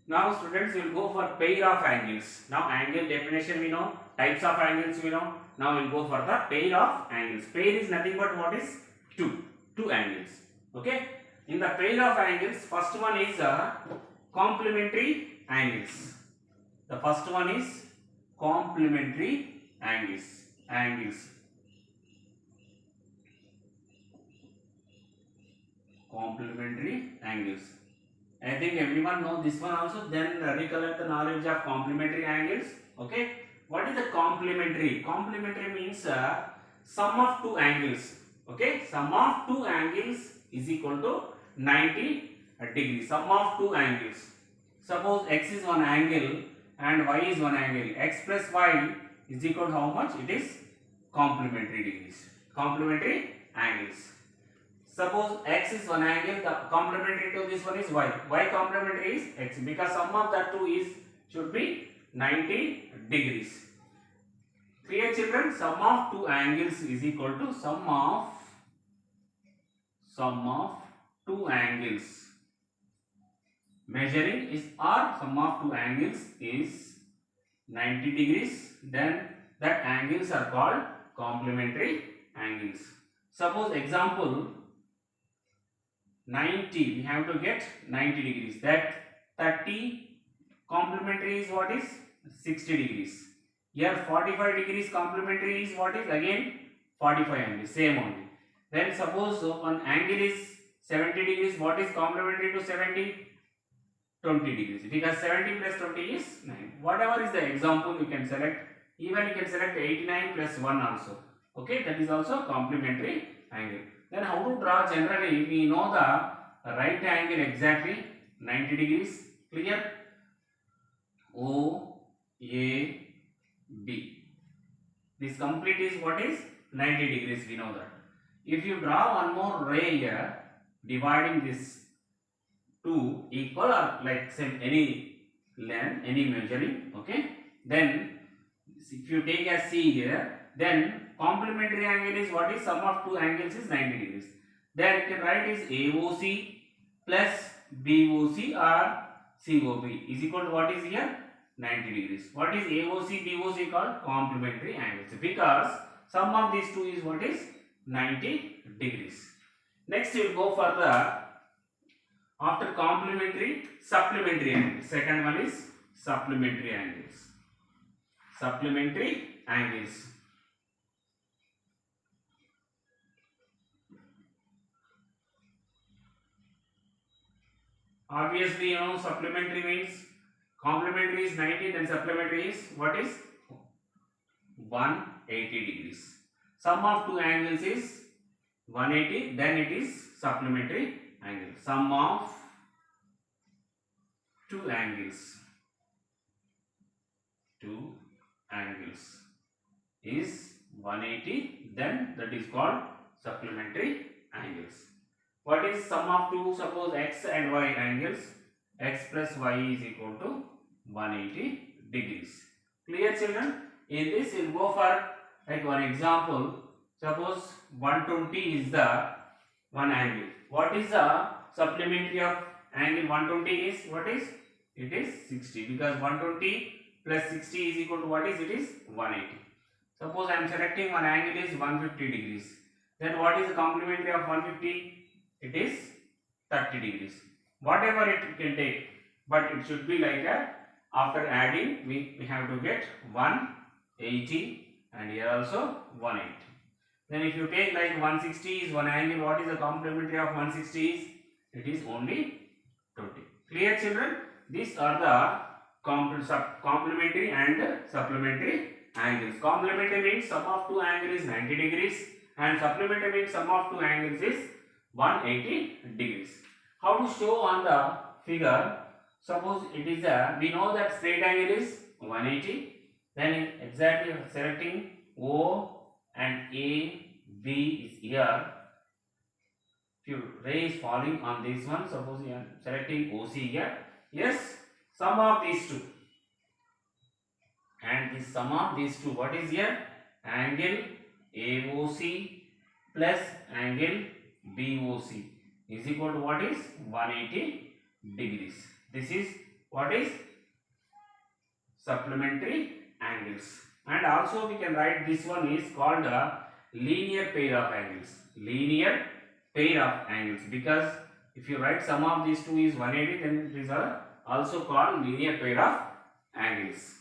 Now students will go for pair of angles. Now angle definition we know, types of angles we know. Now we'll go for the pair of angles. Pair is nothing but what is two angles. Okay. In the pair of angles, first one is complementary angles. The first one is complementary angles. Complementary angles. I think everyone know this one also. Then recollect the knowledge of complementary angles. Okay. What is the complementary? Complementary means sum of two angles. Okay. Sum of two angles is equal to 90 degrees. Sum of two angles. Suppose x is one angle and y is one angle. X plus y is equal to how much? It is complementary degrees. Complementary angles. Suppose x is one angle, the complementary to this one is y. Y complementary is x because sum of that two is should be 90 degrees. Clear children? Sum of two angles is equal to sum of two angles. Measuring is or sum of two angles is 90 degrees. Then that angles are called complementary angles. Suppose example 90, we have to get 90 degrees. That 30 complementary is what is 60 degrees. Here 45 degrees complementary is what is again 45 angles, same only. Then suppose one angle is 70 degrees, what is complementary to 70? 20 degrees, because 70 plus 20 is 9. Whatever is the example you can select, even you can select 89 plus 1 also. Okay, that is also complementary angle. Then how to draw? Generally we know the right angle exactly 90 degrees. Clear? O A B. This complete is what is 90 degrees, we know that. If you draw one more ray here dividing this two equal or like same any length, any measuring, okay, then if you take a C here, then complementary angle is what is sum of two angles is 90 degrees. Then you can write is AOC plus BOC or COB is equal to what is here 90 degrees. What is AOC BOC called? Complementary angles, because sum of these two is what is 90 degrees. Next we will go for the after complementary supplementary angles. Second one is supplementary angles. Supplementary angles. Obviously, you know, supplementary means complementary is 90, then supplementary is what is 180 degrees. Sum of two angles is 180, then it is supplementary angle. Sum of two angles is 180, then that is called supplementary angles. What is sum of two? Suppose x and y angles, x plus y is equal to 180 degrees. Clear children? In this we will go for like one example. Suppose 120 is the one angle. What is the supplementary of angle 120 is what is? It is 60, because 120 plus 60 is equal to what is? It is 180. Suppose I am selecting one angle is 150 degrees. Then what is the complementary of 150? It is 30 degrees. Whatever it can take, but it should be like a, after adding we have to get 180 and here also 180. Then if you take like 160 is one angle, what is the complementary of 160 is? It is only 20. Clear children? These are the complementary and supplementary angles. Complementary means sum of two angles is 90 degrees and supplementary means sum of two angles is 180 degrees. How to show on the figure? Suppose it is a, we know that straight angle is 180, then exactly selecting O and A, B is here. If ray is falling on this one, suppose you are selecting OC here. Yes, sum of these two. And this sum of these two, what is here? Angle AOC plus angle BOC is equal to what is 180 degrees. This is What is supplementary angles? And also we can write this one is called a linear pair of angles. Linear pair of angles, because if you write sum of these two is 180, then these are also called linear pair of angles.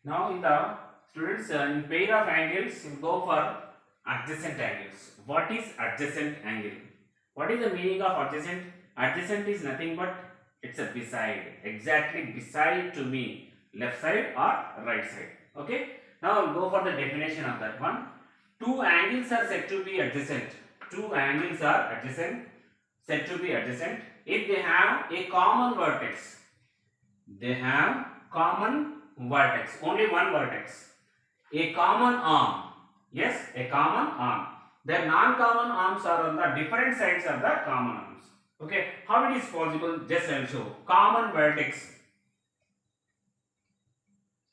Now in the students, in pair of angles you go for adjacent angles. What is adjacent angle? What is the meaning of adjacent? Adjacent is nothing but it's a beside, exactly beside to me, left side or right side. Okay. Now we'll go for the definition of that one. Two angles are said to be adjacent. Two angles are adjacent, said to be adjacent if they have a common vertex. They have common vertex, only one vertex. A common arm. Yes, a common arm. Their non-common arms are on the different sides of the common arms. Okay, how it is possible? Just I'll show. Common vertex.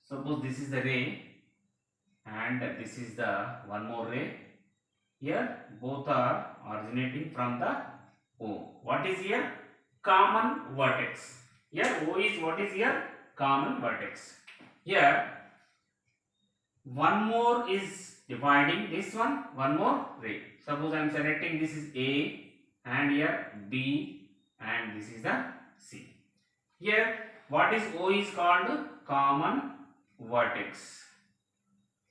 Suppose this is the ray and this is the one more ray. Here both are originating from the O. What is here? Common vertex. Here O is what is here? Common vertex. Here one more is dividing this one more ray. Suppose I am selecting this is A and here B and this is the C. Here what is O is called? Common vertex.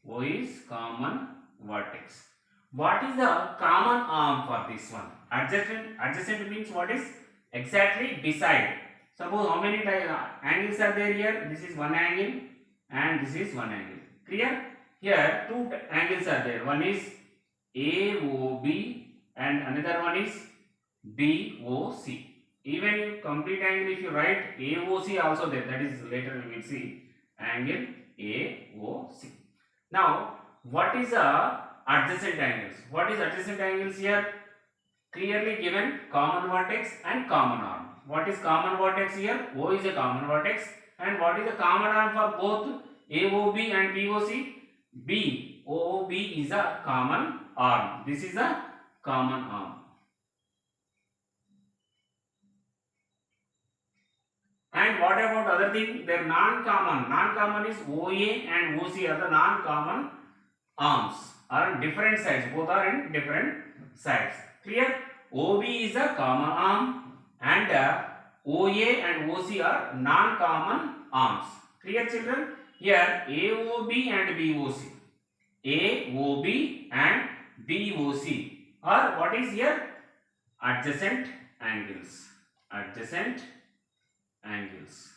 O is common vertex. What is the common arm for this one? Adjacent means what is? Exactly beside. Suppose how many angles are there here? This is one angle and this is one angle. Clear? Here two angles are there. One is AOB and another one is BOC. Even in complete angle, if you write AOC also there, that is later we will see angle AOC. Now, what is adjacent angles? What is adjacent angles here? Clearly given common vertex and common arm. What is common vertex here? O is a common vertex. And what is the common arm for both AOB and BOC? BOB is a common arm. This is a common arm. And what about other thing? They are non-common. Non-common is OA and OC are the non-common arms. Are on different sides. Both are in different sides. Clear? OB is a common arm and OA and OC are non-common arms. Clear, children? Here AOB and BOC. AOB and BOC are what is here? Adjacent angles. Adjacent angles.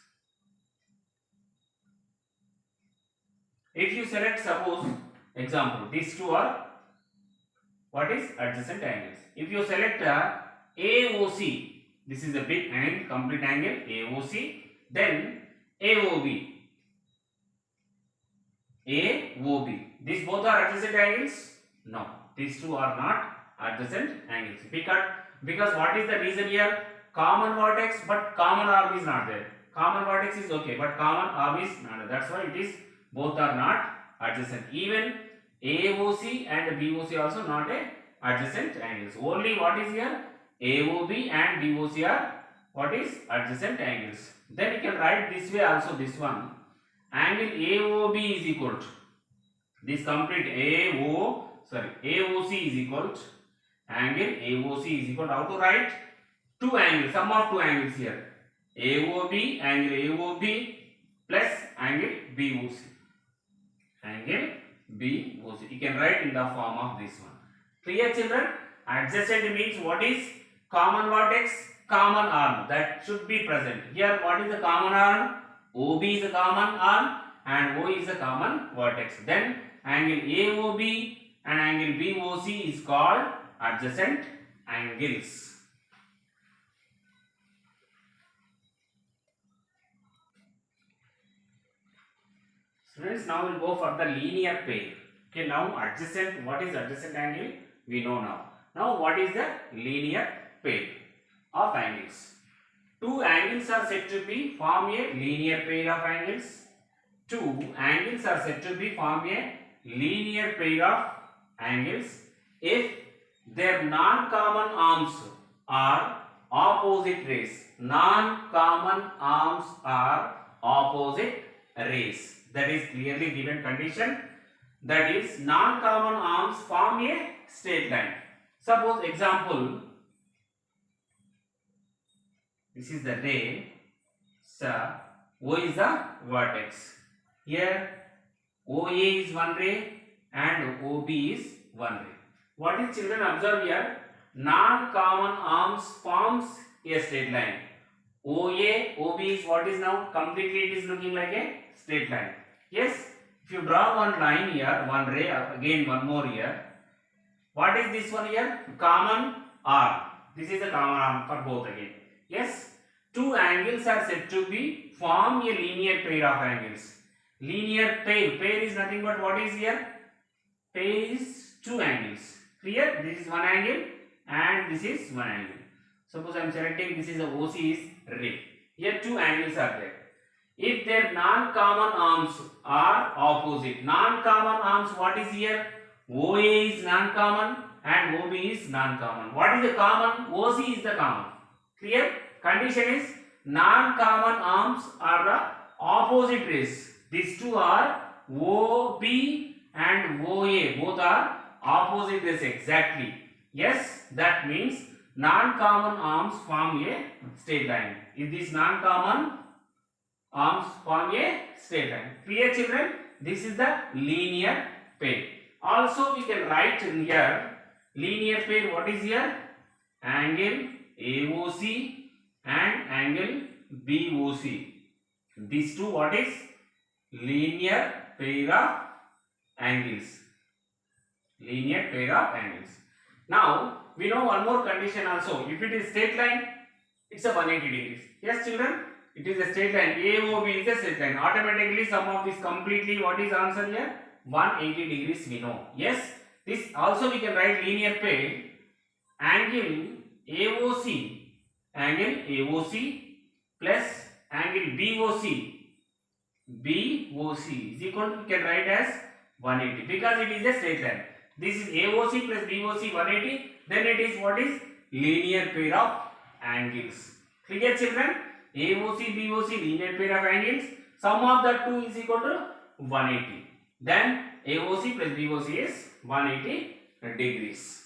If you select, suppose example, these two are what is adjacent angles. If you select AOC, this is a big angle, complete angle AOC, then AOB. AOB. These both are adjacent angles? No, these two are not adjacent angles. Because what is the reason here? Common vertex, but common arm is not there. Common vertex is okay, but common arm is not there. That's why it is both are not adjacent. Even AOC and BOC also not a adjacent angles. Only what is here? AOB and BOC are what is adjacent angles. Then you can write this way also, this one. Angle AOB is equal to this complete AOC is equal to angle AOC is equal to, how to write? Two angles, sum of two angles here. AOB, angle AOB plus angle BOC. Angle BOC. You can write in the form of this one. Clear, children? Adjacent means what is? Common vertex, common arm. That should be present. Here what is the common arm? OB is a common arm and O is a common vertex. Then angle AOB and angle BOC is called adjacent angles. Students, now we'll go for the linear pair. Okay, now adjacent, what is adjacent angle? We know now. Now what is the linear pair of angles? Two angles are said to be form a linear pair of angles. Two angles are said to be form a linear pair of angles if their non-common arms are opposite rays. Non-common arms are opposite rays. That is clearly given condition. That is, non-common arms form a straight line. Suppose example, this is the ray, so O is the vertex. Here OA is one ray and OB is one ray. What is, children, observe here? Non-common arms forms a straight line. OA, OB is what is now? Completely it is looking like a straight line. Yes, if you draw one line here, one ray, again one more here. What is this one here? Common arm. This is a common arm for both again. Yes, two angles are said to be form a linear pair of angles. Linear pair. Pair is nothing but what is here? Pair is two angles. Clear? This is one angle and this is one angle. Suppose I am selecting this is a OC is ray. Here two angles are there. If their non-common arms are opposite. Non-common arms, what is here? OA is non-common and OB is non-common. What is the common? OC is the common. Clear? Condition is non-common arms are the opposite rays. These two are OB and OA. Both are opposite rays exactly. Yes, that means non-common arms form a straight line. If these non-common arms form a straight line. Clear, children? This is the linear pair. Also, we can write in here linear pair. What is here? Angle AOC and angle BOC. These two, what is? Linear pair of angles. Linear pair of angles. Now, we know one more condition also. If it is straight line, it's a 180 degrees. Yes, children? It is a straight line. AOB is a straight line. Automatically, sum of this completely, what is answer here? 180 degrees we know. Yes, this also we can write linear pair. Angle AOC plus angle BOC is equal to, we can write as 180 because it is a straight line. This is AOC plus BOC 180. Then it is what is? Linear pair of angles. Clear, children? AOC, BOC, linear pair of angles. Sum of the two is equal to 180. Then AOC plus BOC is 180 degrees.